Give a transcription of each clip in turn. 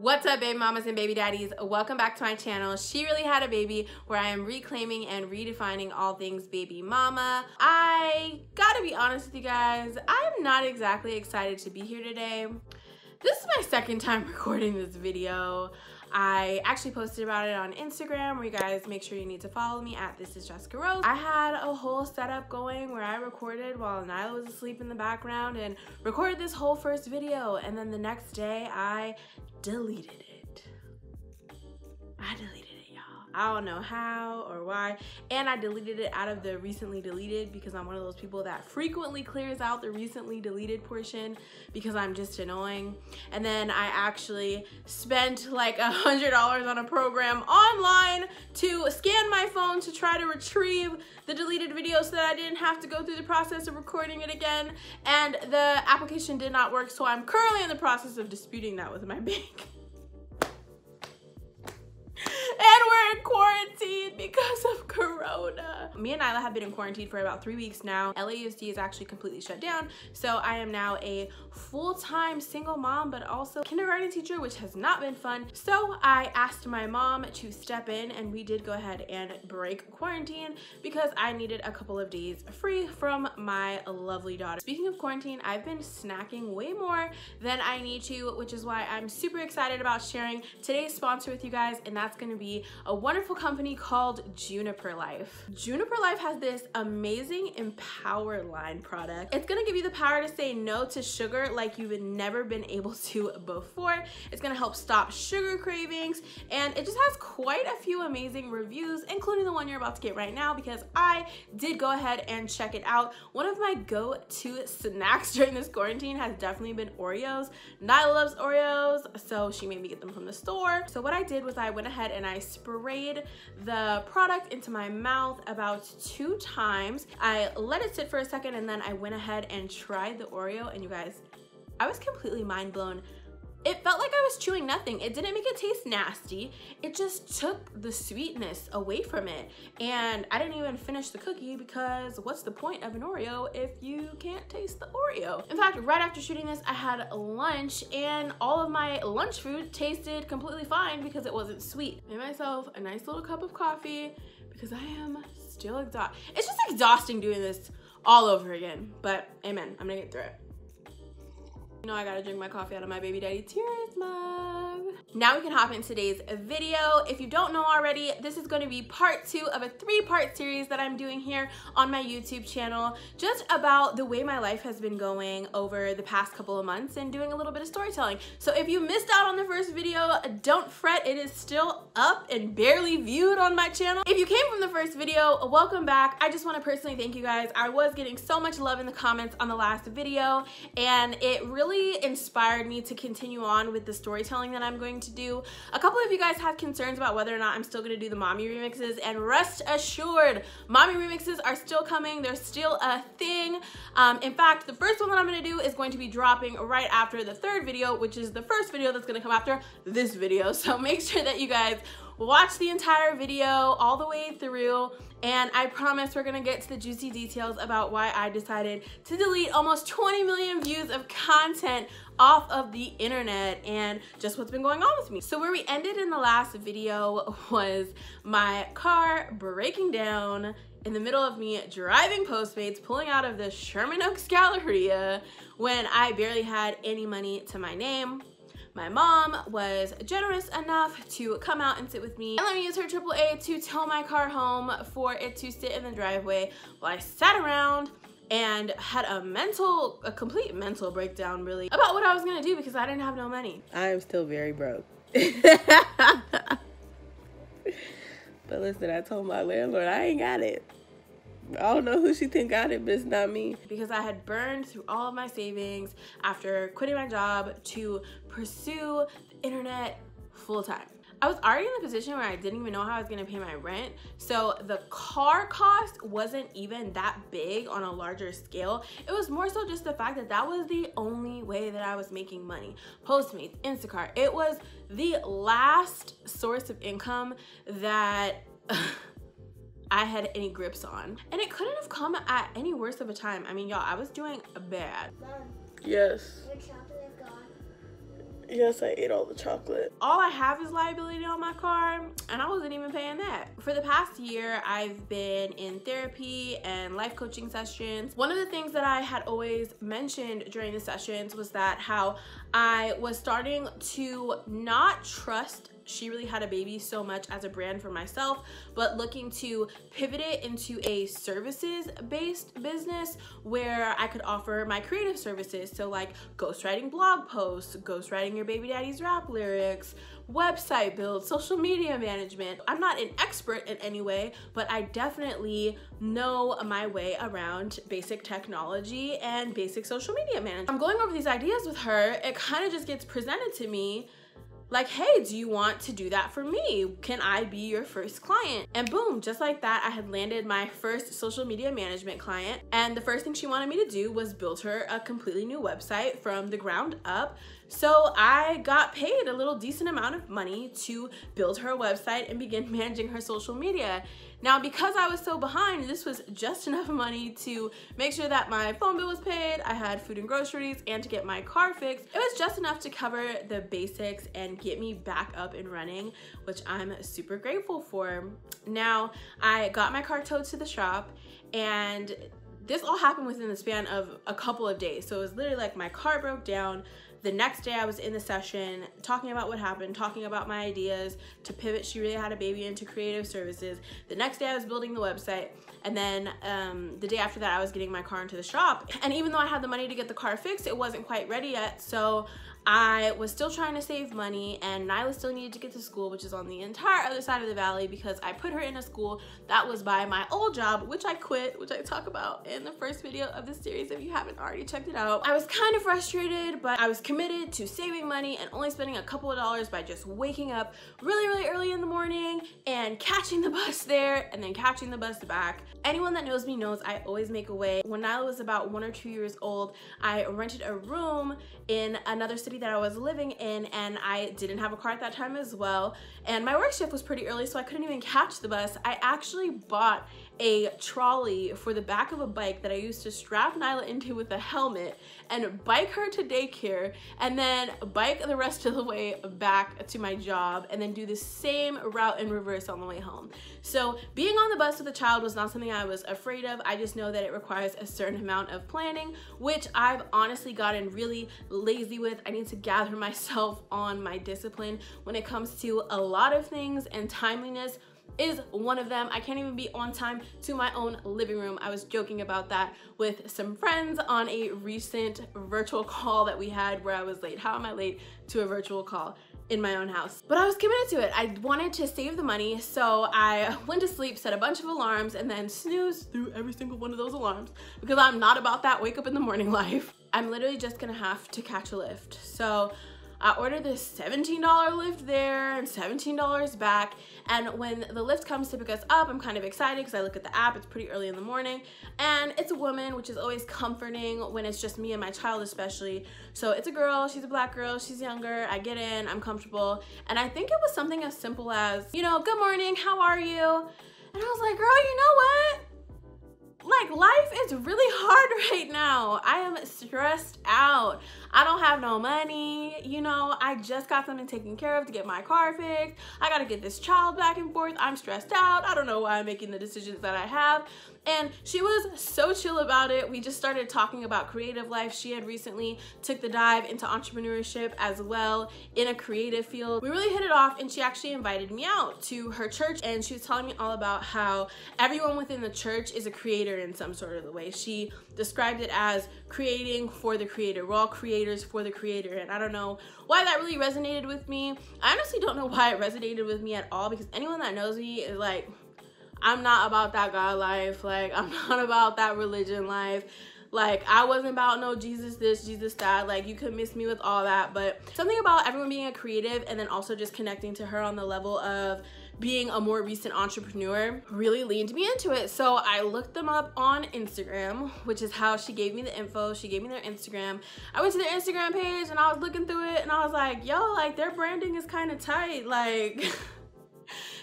What's up, baby mamas and baby daddies? Welcome back to my channel, She Really Had a Baby, where I am reclaiming and redefining all things baby mama. I gotta be honest with you guys, I'm not exactly excited to be here today. This is my second time recording this video. I actually posted about it on Instagram, where you guys make sure you need to follow me at This Is JessicaRose. I had a whole setup going where I recorded while Nyla was asleep in the background and recorded this whole first video, and then the next day I deleted it. I deleted it, y'all. I don't know how or why, and I deleted it out of the recently deleted because I'm one of those people that frequently clears out the recently deleted portion because I'm just annoying. And then I actually spent like $100 on a program online to scan my phone to try to retrieve the deleted video so that I didn't have to go through the process of recording it again, and the application did not work, so I'm currently in the process of disputing that with my bank. And we're in quarantine because of Corona. Me and Nyla have been in quarantine for about 3 weeks now. LAUSD is actually completely shut down, so I am now a full-time single mom, but also kindergarten teacher, which has not been fun. So I asked my mom to step in, and we did go ahead and break quarantine because I needed a couple of days free from my lovely daughter. Speaking of quarantine, I've been snacking way more than I need to, which is why I'm super excited about sharing today's sponsor with you guys, and that's gonna be a wonderful company called Juniper Life. Juniper Life has this amazing Empower line product. It's gonna give you the power to say no to sugar like you've never been able to before. It's gonna help stop sugar cravings, and it just has quite a few amazing reviews, including the one you're about to get right now, because I did go ahead and check it out. One of my go-to snacks during this quarantine has definitely been Oreos. Nyla loves Oreos, so she made me get them from the store. So what I did was I went ahead and I sprayed the product into my mouth about 2 times. I let it sit for a second, and then I went ahead and tried the Oreo, and you guys, I was completely mind blown. It felt like I was chewing nothing. It didn't make it taste nasty. It just took the sweetness away from it. And I didn't even finish the cookie because what's the point of an Oreo if you can't taste the Oreo? In fact, right after shooting this, I had lunch, and all of my lunch food tasted completely fine because it wasn't sweet. Made myself a nice little cup of coffee because I am still exhausted. It's just exhausting doing this all over again, but amen, I'm gonna get through it. You know I gotta drink my coffee out of my baby daddy tears mug. Now we can hop into today's video. If you don't know already, this is going to be part 2 of a 3-part series that I'm doing here on my YouTube channel, just about the way my life has been going over the past couple of months and doing a little bit of storytelling. So if you missed out on the first video, don't fret, it is still up and barely viewed on my channel. If you came from the first video, welcome back. I just want to personally thank you guys. I was getting so much love in the comments on the last video, and it really inspired me to continue on with the storytelling that I'm going to do. A couple of you guys had concerns about whether or not I'm still going to do the mommy remixes, and rest assured, mommy remixes are still coming. They're still a thing. In fact, the first one that I'm going to do is going to be dropping right after the 3rd video, which is the first video that's going to come after this video. So make sure that you guys watch the entire video all the way through, and I promise we're gonna get to the juicy details about why I decided to delete almost 20 million views of content off of the internet and just what's been going on with me. So where we ended in the last video was my car breaking down in the middle of me driving Postmates, pulling out of the Sherman Oaks Galleria when I barely had any money to my name. My mom was generous enough to come out and sit with me and let me use her AAA to tow my car home for it to sit in the driveway while I sat around and had a complete mental breakdown, really, about what I was gonna do because I didn't have no money. I am still very broke. But listen, I told my landlord I ain't got it. I don't know who she think got it, but it's not me. Because I had burned through all of my savings after quitting my job to pursue the internet full time. I was already in the position where I didn't even know how I was gonna pay my rent, so the car cost wasn't even that big on a larger scale. It was more so just the fact that that was the only way that I was making money. Postmates, Instacart, it was the last source of income that I had any grips on. And it couldn't have come at any worse of a time. I mean, y'all, I was doing bad. Yes. Yes, I ate all the chocolate. All I have is liability on my car, and I wasn't even paying that. For the past year, I've been in therapy and life coaching sessions. One of the things that I had always mentioned during the sessions was that how I was starting to not trust She Really Had a Baby so much as a brand for myself, but looking to pivot it into a services-based business where I could offer my creative services. So like ghostwriting blog posts, ghostwriting your baby daddy's rap lyrics, website build, social media management. I'm not an expert in any way, but I definitely know my way around basic technology and basic social media management. I'm going over these ideas with her. It kind of just gets presented to me like, hey, do you want to do that for me? Can I be your first client? And boom, just like that, I had landed my first social media management client. And the first thing she wanted me to do was build her a completely new website from the ground up. So I got paid a little decent amount of money to build her a website and begin managing her social media. Now, because I was so behind, this was just enough money to make sure that my phone bill was paid, I had food and groceries, and to get my car fixed. It was just enough to cover the basics and get me back up and running, which I'm super grateful for. Now, I got my car towed to the shop, and this all happened within the span of a couple of days. So it was literally like my car broke down. The next day I was in the session talking about what happened, talking about my ideas to pivot She Really Had a Baby into creative services. The next day I was building the website, and then the day after that I was getting my car into the shop. And even though I had the money to get the car fixed, it wasn't quite ready yet. So I was still trying to save money, and Nyla still needed to get to school, which is on the entire other side of the valley, because I put her in a school that was by my old job, which I quit, which I talk about in the first video of this series if you haven't already checked it out. I was kind of frustrated, but I was committed to saving money and only spending a couple of dollars by just waking up really, really early in the morning and catching the bus there and then catching the bus back. Anyone that knows me knows I always make a way. When Nyla was about 1 or 2 years old, I rented a room in another city that I was living in, and I didn't have a car at that time as well, and my work shift was pretty early, so I couldn't even catch the bus. I actually bought a trolley for the back of a bike that I used to strap Nyla into with a helmet and bike her to daycare, and then bike the rest of the way back to my job, and then do the same route in reverse on the way home. So being on the bus with a child was not something I was afraid of. I just know that it requires a certain amount of planning, which I've honestly gotten really lazy with. I need to gather myself on my discipline when it comes to a lot of things, and timeliness is one of them. I can't even be on time to my own living room. I was joking about that with some friends on a recent virtual call that we had where I was late. How am I late to a virtual call in my own house? But I was committed to it. I wanted to save the money, so I went to sleep, set a bunch of alarms, and then snoozed through every single one of those alarms because I'm not about that wake up in the morning life. I'm literally just gonna have to catch a lift. So I ordered this $17 lift there and $17 back, and when the lift comes to pick us up, I'm kind of excited because I look at the app. It's pretty early in the morning, and it's a woman, which is always comforting when it's just me and my child especially. So it's a girl, she's a black girl, she's younger. I get in, I'm comfortable, and I think it was something as simple as, you know, good morning, how are you? And I was like, girl, you know what? Like, life is really hard right now. I am stressed out. I don't have no money, you know, I just got something taken care of to get my car fixed. I gotta get this child back and forth. I'm stressed out. I don't know why I'm making the decisions that I have. And she was so chill about it. We just started talking about creative life. She had recently took the dive into entrepreneurship as well in a creative field. We really hit it off, and she actually invited me out to her church, and she was telling me all about how everyone within the church is a creator in some sort of the way. She described it as creating for the creator. We're all creators for the creator, and I don't know why that really resonated with me. I honestly don't know why it resonated with me at all, because anyone that knows me is like, I'm not about that God life. Like, I'm not about that religion life. Like, I wasn't about no Jesus this, Jesus that. Like, you could miss me with all that. But something about everyone being a creative and then also just connecting to her on the level of being a more recent entrepreneur really leaned me into it. So I looked them up on Instagram, which is how she gave me the info. She gave me their Instagram. I went to their Instagram page and I was looking through it and I was like, yo, like, their branding is kind of tight. Like,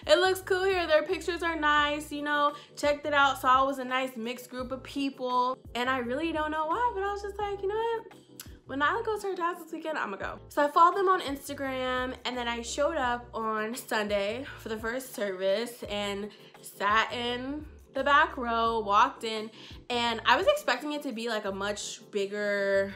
it looks cool here. Their pictures are nice, you know, checked it out. Saw it was a nice mixed group of people. And I really don't know why, but I was just like, you know what? when Nyla goes to her dad's this weekend, I'm gonna go. So I followed them on Instagram, and then I showed up on Sunday for the first service and sat in the back row, walked in, and I was expecting it to be like a much bigger,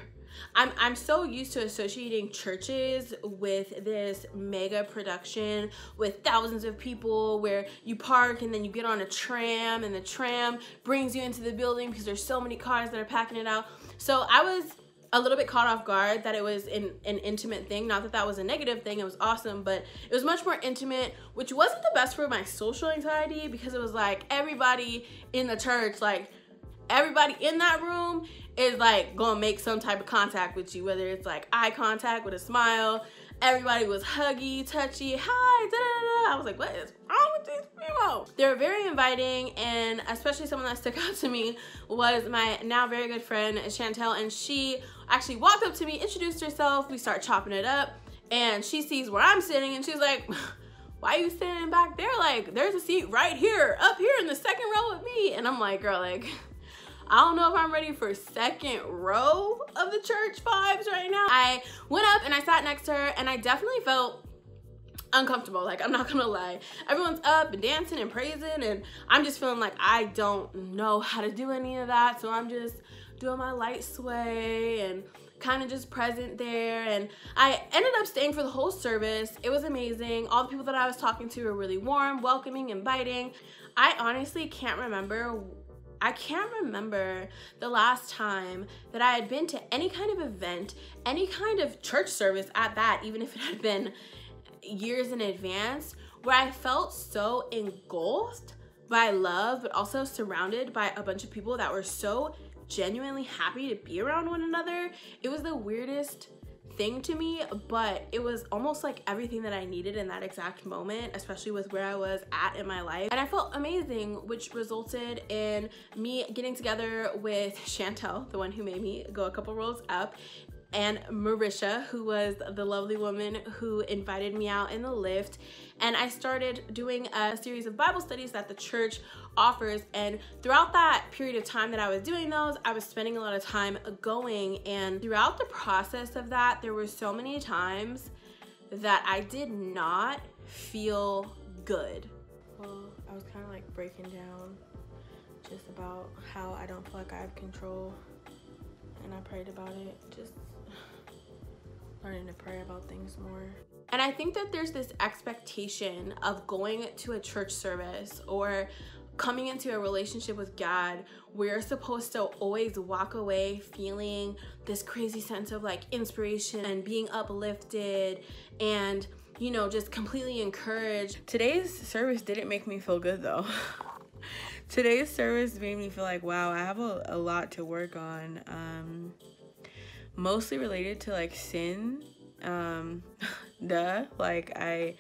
I'm so used to associating churches with this mega production with thousands of people where you park and then you get on a tram and the tram brings you into the building because there's so many cars that are packing it out. So I was a little bit caught off guard that it was an intimate thing. Not that that was a negative thing, it was awesome, but it was much more intimate, which wasn't the best for my social anxiety because it was like everybody in the church, like everybody in that room is like gonna make some type of contact with you, whether it's like eye contact with a smile. Everybody was huggy, touchy, hi, da da da. I was like, what is wrong with these people? They were very inviting, and especially someone that stuck out to me was my now very good friend Chantel, and she actually walked up to me, introduced herself, we start chopping it up, and she sees where I'm sitting, and she's like, why are you sitting back there? Like, there's a seat right here, up here in the second row with me. And I'm like, girl, like, I don't know if I'm ready for second row of the church vibes right now. I went up and I sat next to her, and I definitely felt uncomfortable. Like, I'm not gonna lie. Everyone's up and dancing and praising, and I'm just feeling like I don't know how to do any of that. So I'm just doing my light sway and kind of just present there. And I ended up staying for the whole service. It was amazing. All the people that I was talking to were really warm, welcoming, inviting. I honestly can't remember the last time that I had been to any kind of event, any kind of church service at that, even if it had been years in advance, where I felt so engulfed by love, but also surrounded by a bunch of people that were so genuinely happy to be around one another. It was the weirdest thing to me, but it was almost like everything that I needed in that exact moment, especially with where I was at in my life. And I felt amazing, which resulted in me getting together with Chantel, the one who made me go a couple rows up, and Marisha, who was the lovely woman who invited me out in the lift. And I started doing a series of Bible studies that the church offers. And throughout that period of time that I was doing those, I was spending a lot of time going. And throughout the process of that, there were so many times that I did not feel good. Well, I was kind of like breaking down just about how I don't feel like I have control. And I prayed about it, just learning to pray about things more. And I think that there's this expectation of going to a church service or coming into a relationship with God where you're supposed to always walk away feeling this crazy sense of like inspiration and being uplifted and, you know, just completely encouraged. Today's service didn't make me feel good though. Today's service made me feel like, wow, I have a lot to work on. Mostly related to like sin. Like I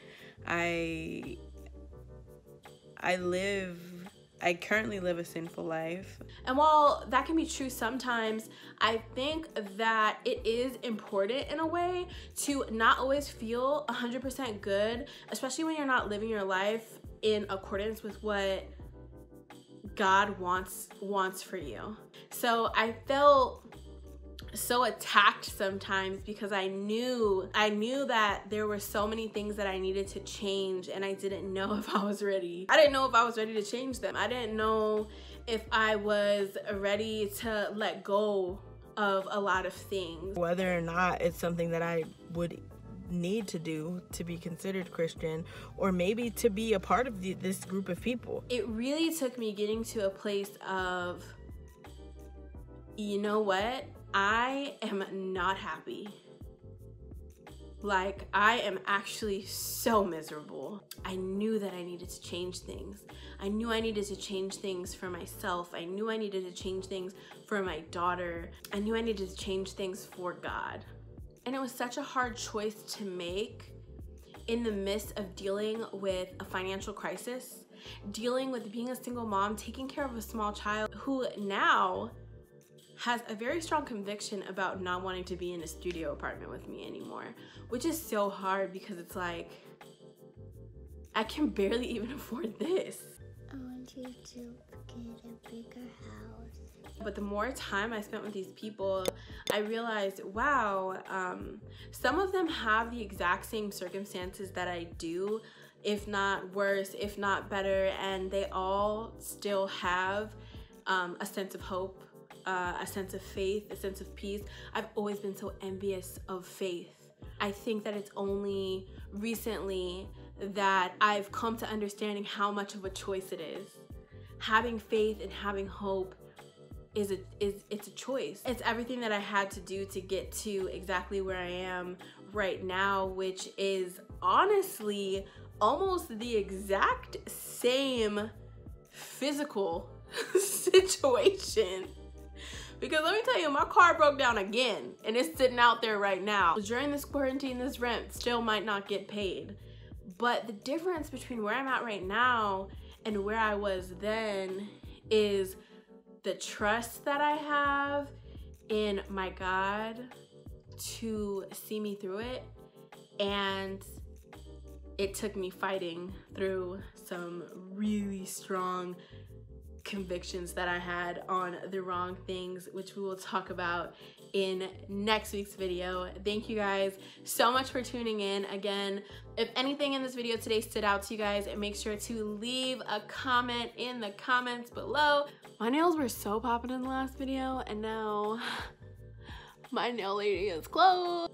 currently live a sinful life. And while that can be true sometimes, I think that it is important in a way to not always feel 100% good, especially when you're not living your life in accordance with what God wants for you. So I felt so attacked sometimes because I knew that there were so many things that I needed to change, and I didn't know if I was ready. I didn't know if I was ready to change them. I didn't know if I was ready to let go of a lot of things. Whether or not it's something that I would need to do to be considered Christian, or maybe to be a part of this group of people. It really took me getting to a place of, you know what? I am not happy. Like, I am actually so miserable. I knew that I needed to change things. I knew I needed to change things for myself. I knew I needed to change things for my daughter. I knew I needed to change things for God. And it was such a hard choice to make in the midst of dealing with a financial crisis, dealing with being a single mom, taking care of a small child who now has a very strong conviction about not wanting to be in a studio apartment with me anymore, which is so hard because it's like, I can barely even afford this. I want want you to get a bigger house. But the more time I spent with these people, I realized, wow, some of them have the exact same circumstances that I do, if not worse, if not better, and they all still have a sense of hope, a sense of faith, a sense of peace. I've always been so envious of faith. I think that it's only recently that I've come to understanding how much of a choice it is. Having faith and having hope it's a choice. It's everything that I had to do to get to exactly where I am right now, which is honestly almost the exact same physical situation. Because let me tell you, my car broke down again and it's sitting out there right now. During this quarantine, this rent still might not get paid. But the difference between where I'm at right now and where I was then is the trust that I have in my God to see me through it. And it took me fighting through some really strong convictions that I had on the wrong things, which we will talk about in next week's video. Thank you guys so much for tuning in. Again, if anything in this video today stood out to you guys, make sure to leave a comment in the comments below. My nails were so popping in the last video, and now my nail lady is closed.